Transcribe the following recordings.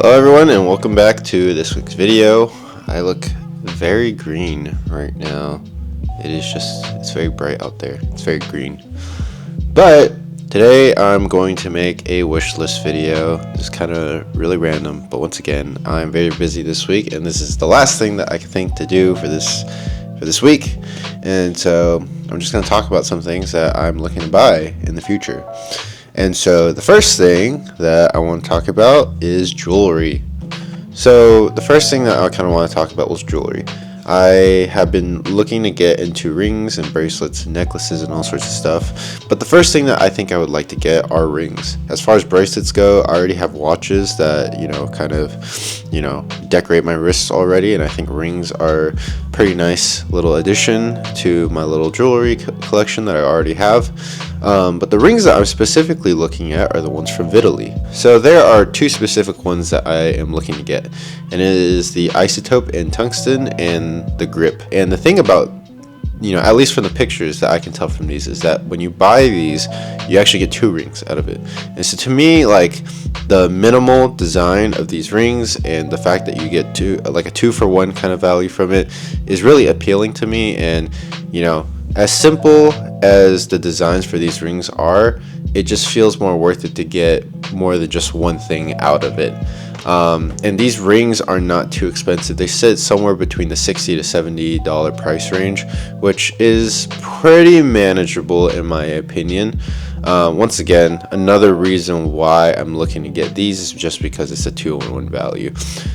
Hello everyone and welcome back to this week's video. I look very green right now. It's very bright out there. It's very green. But today I'm going to make a wish list video. It's kind of really random, but once again, I'm very busy this week and this is the last thing that I can think to do for this week. And so I'm just going to talk about some things that I'm looking to buy in the future. And so the first thing that I want to talk about is jewelry. So the first thing that I kind of want to talk about was jewelry. I have been looking to get into rings and bracelets and necklaces and all sorts of stuff. But the first thing that I think I would like to get are rings. As far as bracelets go, I already have watches that, decorate my wrists already. And I think rings are a pretty nice little addition to my little jewelry collection that I already have. But the rings that I'm specifically looking at are the ones from Italy. So there are two specific ones that I am looking to get. And it is the isotope and tungsten and the grip. And the thing about, at least from the pictures that I can tell from these, is that when you buy these, you actually get two rings out of it. And so to me, like, the minimal design of these rings and the fact that you get a 2-for-1 kind of value from it is really appealing to me. And, as simple as the designs for these rings are, it just feels more worth it to get more than just one thing out of it. And these rings are not too expensive. They sit somewhere between the $60 to $70 price range, which is pretty manageable in my opinion. Once again, another reason why I'm looking to get these is just because it's a 2-in-1 value.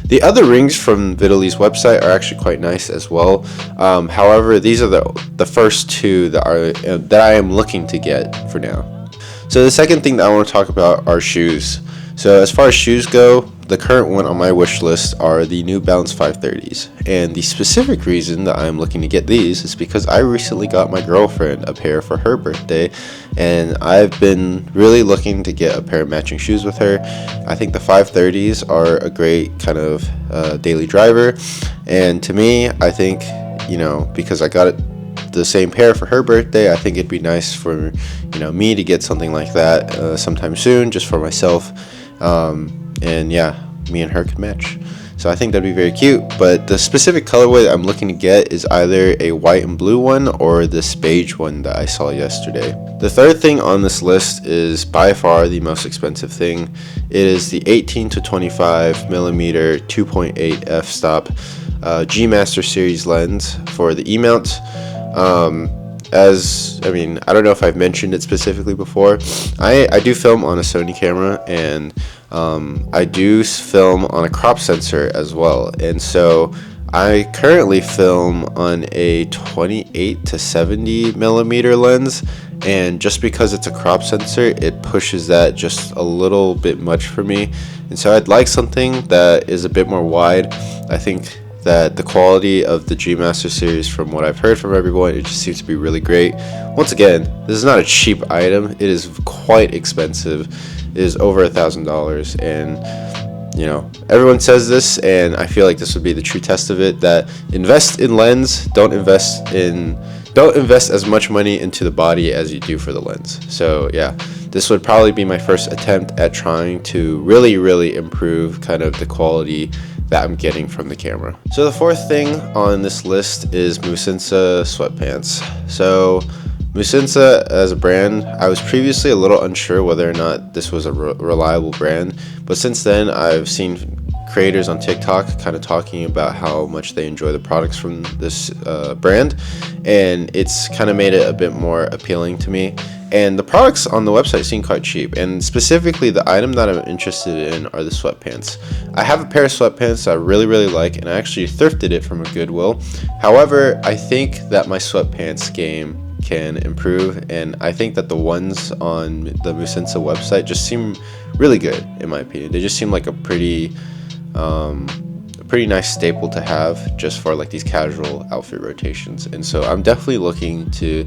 The other rings from Italy's website are actually quite nice as well. However, these are the first two that I am looking to get for now. So the second thing that I want to talk about are shoes. So as far as shoes go, the current one on my wish list are the New Balance 530s. And the specific reason that I'm looking to get these is because I recently got my girlfriend a pair for her birthday. And I've been really looking to get a pair of matching shoes with her. I think the 530s are a great kind of daily driver. And to me, I think, because I got the same pair for her birthday, I think it'd be nice for me to get something like that sometime soon, just for myself. And yeah, me and her could match. So I think that'd be very cute. But the specific colorway that I'm looking to get is either a white and blue one or this beige one that I saw yesterday. The third thing on this list is by far the most expensive thing. It is the 18 to 25 millimeter 2.8 f-stop G Master series lens for the E-mount. I don't know if I've mentioned it specifically before. I do film on a Sony camera, and I do film on a crop sensor as well. And so I currently film on a 28 to 70 millimeter lens, and just because it's a crop sensor, it pushes that just a little bit much for me. And so I'd like something that is a bit more wide. I think that the quality of the G Master series, from what I've heard from everyone, it just seems to be really great. Once again, this is not a cheap item. It is quite expensive. It is over $1,000, and everyone says this, and I feel like this would be the true test of it, that invest in lens, don't invest as much money into the body as you do for the lens. So yeah, this would probably be my first attempt at trying to really improve kind of the quality that I'm getting from the camera. So the fourth thing on this list is Musinsa sweatpants. So Musinsa as a brand, I was previously a little unsure whether or not this was a reliable brand, but since then I've seen creators on TikTok kind of talking about how much they enjoy the products from this brand, and it's kind of made it a bit more appealing to me. And the products on the website seem quite cheap, and specifically the item that I'm interested in are the sweatpants. I have a pair of sweatpants I really like, and I actually thrifted it from a Goodwill. However, I think that my sweatpants game can improve, and I think that the ones on the Musinsa website just seem really good, in my opinion. They just seem like a pretty nice staple to have just for like these casual outfit rotations. And so I'm definitely looking to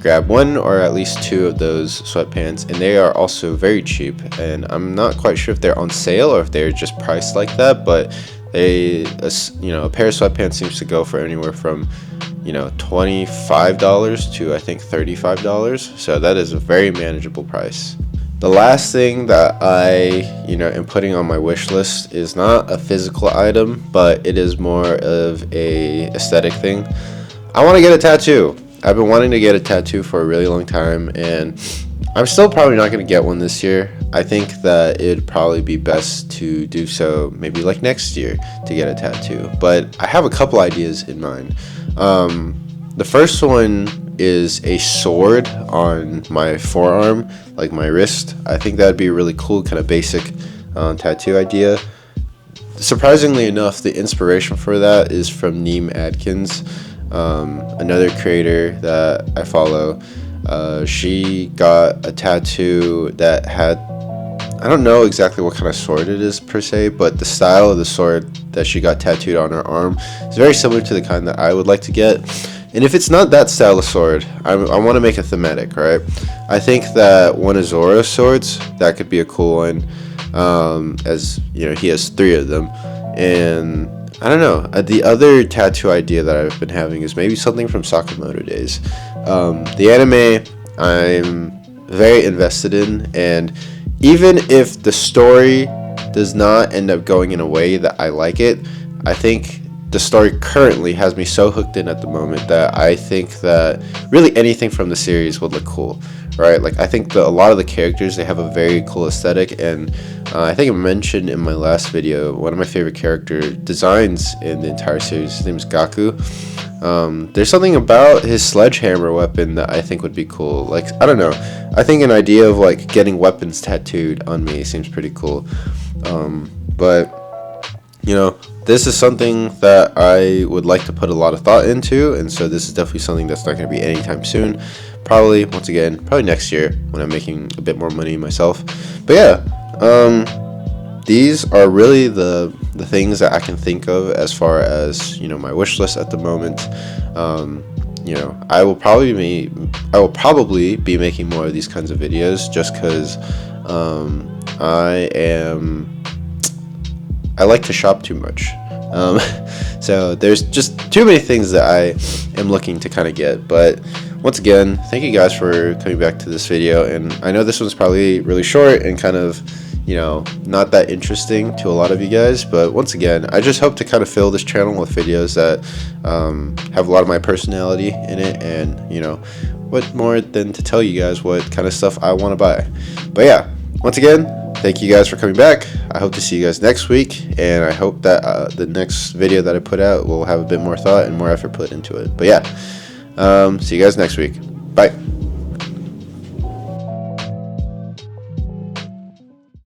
grab one or at least two of those sweatpants, and they are also very cheap, and I'm not quite sure if they're on sale or if they're just priced like that, but a pair of sweatpants seems to go for anywhere from $25 to I think $35, so that is a very manageable price. The last thing that I, am putting on my wish list is not a physical item, but it is more of a aesthetic thing. I want to get a tattoo. I've been wanting to get a tattoo for a really long time, and I'm still probably not going to get one this year. I think that it'd probably be best to do so maybe like next year to get a tattoo. But I have a couple ideas in mind. The first one is a sword on my forearm, like my wrist. I think that'd be a really cool kind of basic tattoo idea. Surprisingly enough, the inspiration for that is from Neem Adkins, another creator that I follow. She got a tattoo that had, I don't know exactly what kind of sword it is per se, but the style of the sword that she got tattooed on her arm is very similar to the kind that I would like to get. And if it's not that style of sword, I want to make a thematic, right? I think that one of Zoro's swords, that could be a cool one, as he has 3 of them. And I don't know, the other tattoo idea that I've been having is maybe something from Sakamoto days. The anime I'm very invested in, and even if the story does not end up going in a way that I like it, I think the story currently has me so hooked in at the moment that I think that really anything from the series would look cool, right? Like, I think a lot of the characters, they have a very cool aesthetic, and I think I mentioned in my last video, one of my favorite character designs in the entire series, his name is Gaku. There's something about his sledgehammer weapon that I think would be cool. Like, I don't know, I think an idea of like getting weapons tattooed on me seems pretty cool. But this is something that I would like to put a lot of thought into, and so this is definitely something that's not going to be anytime soon. Probably next year when I'm making a bit more money myself. But yeah, these are really the things that I can think of as far as my wish list at the moment. I will probably be making more of these kinds of videos just because I like to shop too much. So there's just too many things that I am looking to kind of get. But once again, thank you guys for coming back to this video. And I know this one's probably really short and kind of, not that interesting to a lot of you guys. But once again, I just hope to kind of fill this channel with videos that have a lot of my personality in it. And, what more than to tell you guys what kind of stuff I want to buy. But yeah, once again, thank you guys for coming back. I hope to see you guys next week, and I hope that the next video that I put out will have a bit more thought and more effort put into it. But yeah, see you guys next week.